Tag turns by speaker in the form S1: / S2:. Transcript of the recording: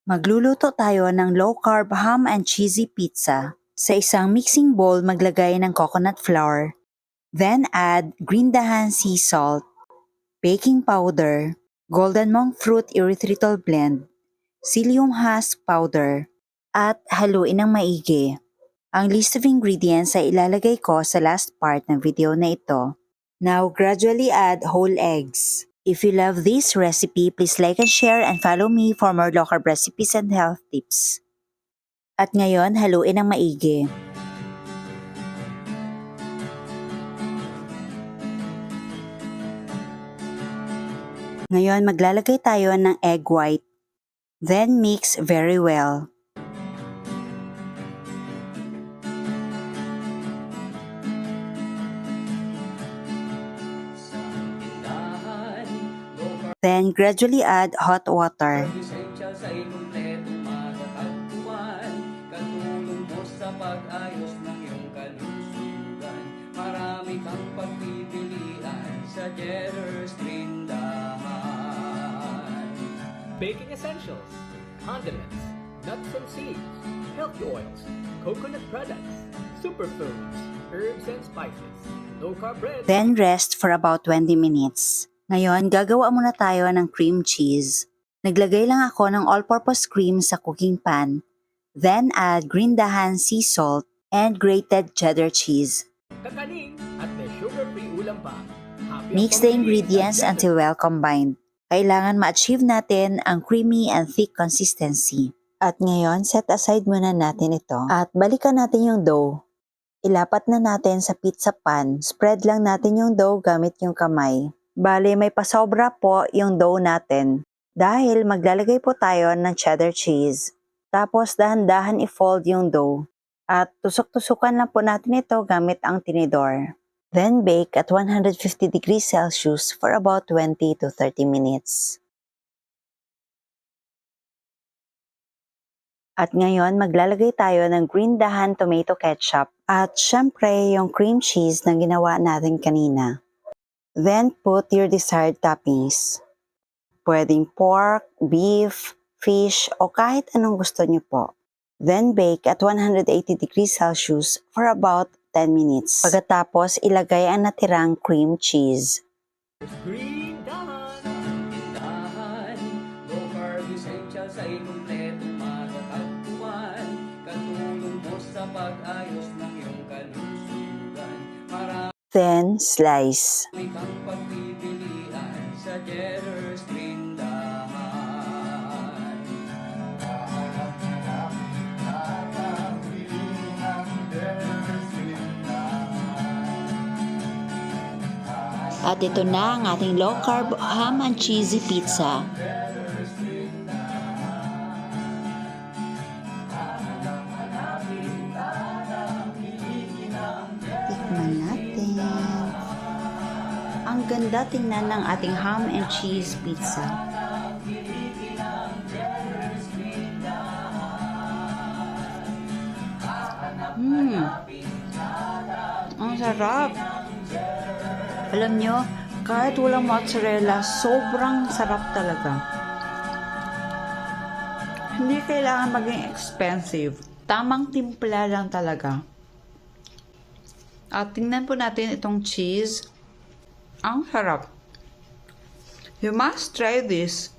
S1: Magluluto tayo ng low-carb ham and cheesy pizza. Sa isang mixing bowl, maglagay ng coconut flour. Then add green dahan sea salt, baking powder, golden monk fruit erythritol blend, psyllium husk powder, at haluin ng maigi. Ang list of ingredients ay ilalagay ko sa last part ng video na ito. Now, gradually add whole eggs. If you love this recipe, please like and share and follow me for more low-carb recipes and health tips. At ngayon, haluin ng maigi. Ngayon, maglalagay tayo ng egg white. Then mix very well. Then gradually add hot water.
S2: Pag-ayos ng iyong kalusugan, marami kang pagpipilian sa Cheddar's Trindahan.
S3: Baking essentials, condiments, nuts and seeds, healthy oils, coconut products, superfoods, herbs and spices, low-carb bread.
S1: Then rest for about 20 minutes. Ngayon, gagawa muna tayo ng cream cheese. Naglagay lang ako ng all-purpose cream sa cooking pan. Then add green dahan sea salt and grated cheddar cheese.
S3: Kakaning at may sugar-free ulam pa.
S1: Mix the ingredients until well combined. Kailangan ma-achieve natin ang creamy and thick consistency. At ngayon, set aside muna natin ito. At balikan natin yung dough. Ilapat na natin sa pizza pan. Spread lang natin yung dough gamit yung kamay. Bale, may pasobra po yung dough natin. Dahil maglalagay po tayo ng cheddar cheese. Tapos dahan-dahan i-fold yung dough. At tusok-tusukan lang po natin ito gamit ang tinidor. Then bake at 150 degrees Celsius for about 20 to 30 minutes. At ngayon, maglalagay tayo ng green dahan tomato ketchup at syempre yung cream cheese na ginawa natin kanina. Then put your desired toppings. Pwedeng pork, beef, fish, o kahit anong gusto nyo po. Then bake at 180 degrees Celsius for about 10 minutes. Pagkatapos, ilagay ang natirang cream cheese.
S3: Green dahan.
S2: Tindahan, low-carb essential sa ikumpletong matatagpuan. Katulong mo sa pag-ayos ng iyong kalusugan. Marami
S1: Then slice.
S2: kang pagpipilian sa Cheddar's Trindahan.
S1: At ito na ang ating low-carb ham and cheesy pizza. Tikman natin. Ang ganda tingnan ng ating ham and cheese pizza. Ang sarap. Alam nyo, kahit walang mozzarella, sobrang sarap talaga. Hindi kailangan maging expensive. Tamang timpla lang talaga. At tingnan po natin itong cheese. Ang sarap. You must try this.